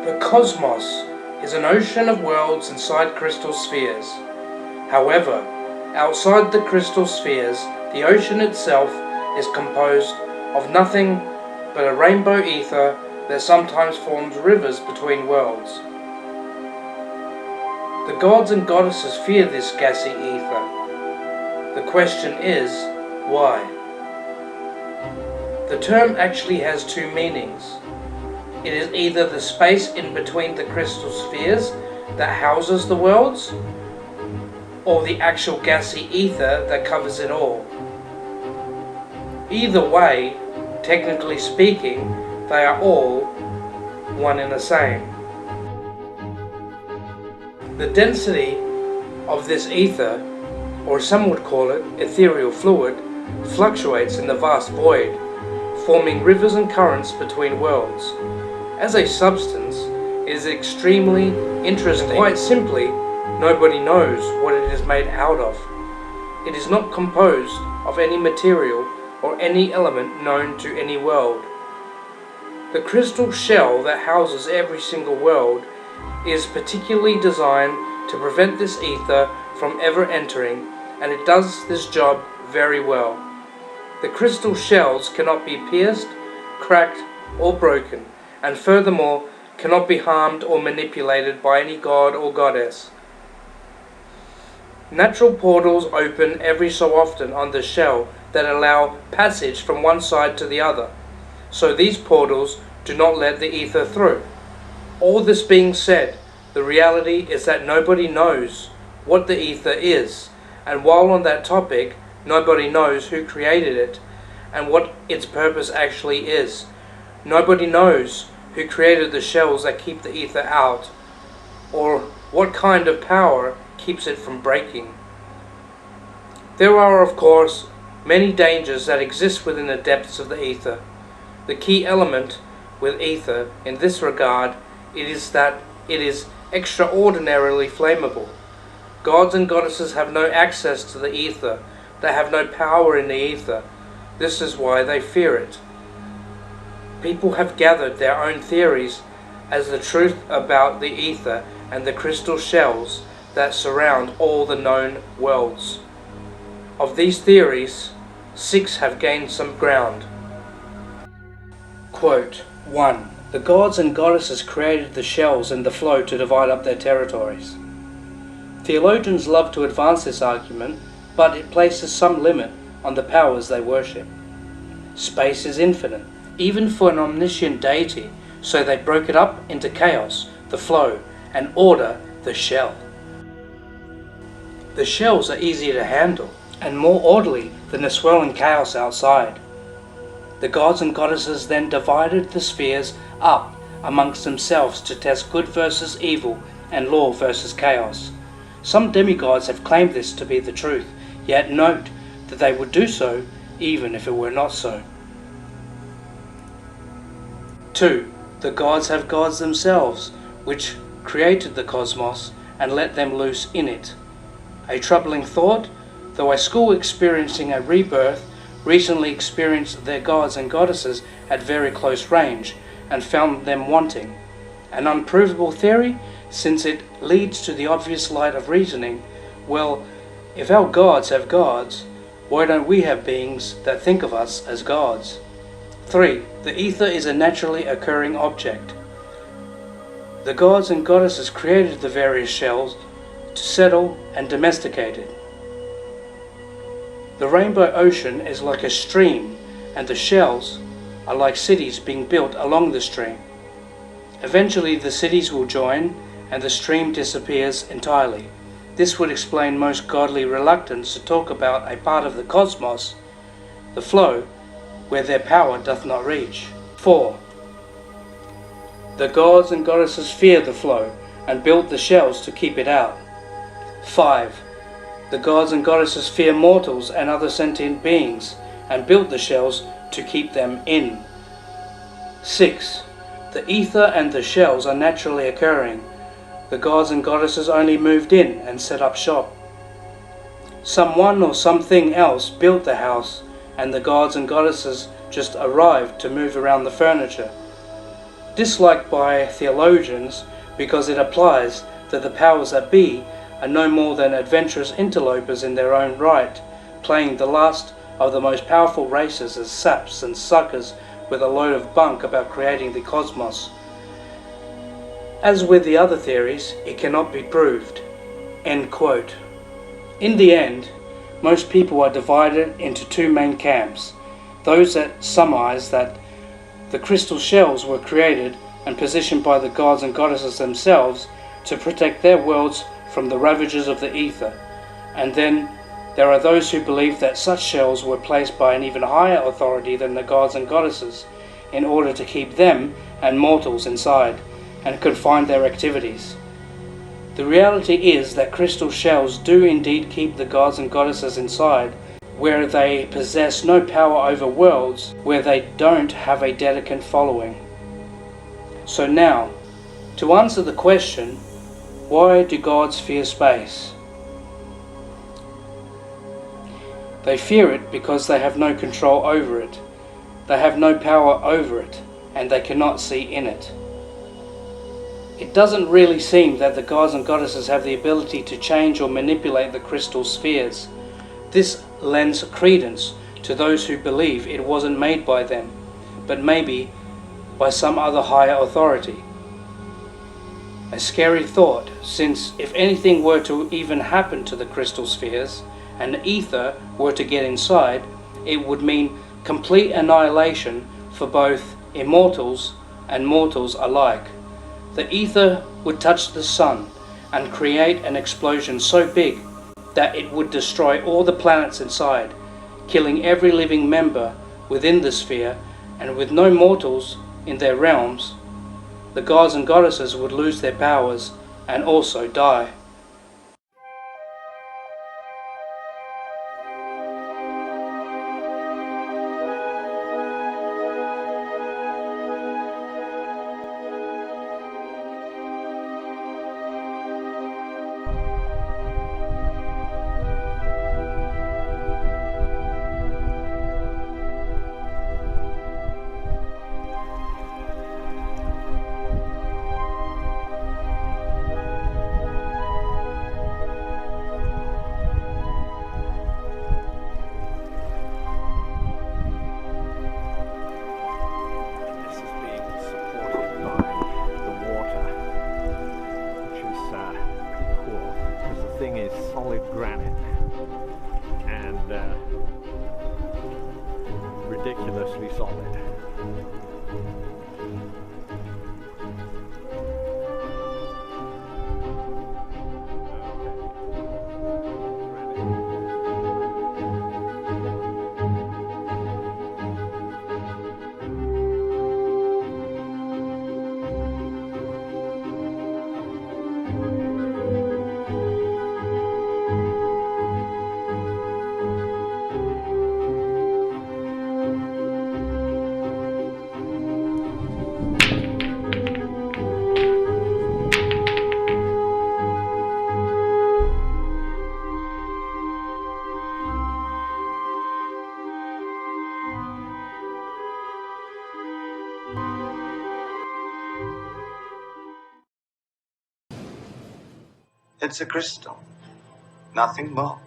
The cosmos is an ocean of worlds inside crystal spheres. However, outside the crystal spheres, the ocean itself is composed of nothing but a rainbow ether that sometimes forms rivers between worlds. The gods and goddesses fear this gassy ether. The question is, why? The term actually has two meanings. It is either the space in between the crystal spheres that houses the worlds, or the actual gassy ether that covers it all. Either way, technically speaking, they are all one and the same. The density of this ether, or some would call it ethereal fluid, fluctuates in the vast void, forming rivers and currents between worlds. As a substance, it is extremely interesting. Quite simply, nobody knows what it is made out of. It is not composed of any material or any element known to any world. The crystal shell that houses every single world is particularly designed to prevent this ether from ever entering, and it does this job very well. The crystal shells cannot be pierced, cracked, or broken, and furthermore cannot be harmed or manipulated by any god or goddess. Natural portals open every so often on the shell that allow passage from one side to the other, so these portals do not let the ether through. All this being said, the reality is that nobody knows what the ether is, and while on that topic, nobody knows who created it and what its purpose actually is. Nobody knows who created the shells that keep the ether out, or what kind of power keeps it from breaking. There are, of course, many dangers that exist within the depths of the ether. The key element with ether in this regard is that it is extraordinarily flammable. Gods and goddesses have no access to the ether. They have no power in the ether. This is why they fear it. People have gathered their own theories as the truth about the ether and the crystal shells that surround all the known worlds. Of these theories, 6 have gained some ground. Quote 1. The gods and goddesses created the shells and the flow to divide up their territories. Theologians love to advance this argument, but it places some limit on the powers they worship. Space is infinite, even for an omniscient deity, so they broke it up into chaos, the flow, and order, the shell. The shells are easier to handle, and more orderly than the swirling chaos outside. The gods and goddesses then divided the spheres up amongst themselves to test good versus evil and law versus chaos. Some demigods have claimed this to be the truth, yet note that they would do so even if it were not so. 2. The gods have gods themselves, which created the cosmos and let them loose in it. A troubling thought, though a school experiencing a rebirth recently experienced their gods and goddesses at very close range and found them wanting. An unprovable theory, since it leads to the obvious light of reasoning. Well, if our gods have gods, why don't we have beings that think of us as gods? 3. The ether is a naturally occurring object. The gods and goddesses created the various shells to settle and domesticate it. The rainbow ocean is like a stream, and the shells are like cities being built along the stream. Eventually the cities will join and the stream disappears entirely. This would explain most godly reluctance to talk about a part of the cosmos, the flow, where their power doth not reach. 4. The gods and goddesses fear the flow and build the shells to keep it out. 5. The gods and goddesses fear mortals and other sentient beings and built the shells to keep them in. 6. The ether and the shells are naturally occurring. The gods and goddesses only moved in and set up shop. Someone or something else built the house, and the gods and goddesses just arrived to move around the furniture. disliked by theologians because it implies that the powers that be are no more than adventurous interlopers in their own right, playing the last of the most powerful races as saps and suckers with a load of bunk about creating the cosmos. As with the other theories, it cannot be proved." End quote. In the end, most people are divided into two main camps: those that surmise that the crystal shells were created and positioned by the gods and goddesses themselves to protect their worlds from the ravages of the Aether, and then there are those who believe that such shells were placed by an even higher authority than the gods and goddesses in order to keep them and mortals inside and confine their activities. The reality is that crystal shells do indeed keep the gods and goddesses inside, where they possess no power over worlds where they don't have a dedicant following. So now, to answer the question, why do gods fear space? They fear it because they have no control over it. They have no power over it, and they cannot see in it. It doesn't really seem that the gods and goddesses have the ability to change or manipulate the crystal spheres. This lends credence to those who believe it wasn't made by them, but maybe by some other higher authority. A scary thought, since if anything were to even happen to the crystal spheres, and the Aether were to get inside, it would mean complete annihilation for both immortals and mortals alike. The Aether would touch the sun and create an explosion so big that it would destroy all the planets inside, killing every living member within the sphere, and with no mortals in their realms, the gods and goddesses would lose their powers and also die. Solid granite and ridiculously solid. It's a crystal, nothing more.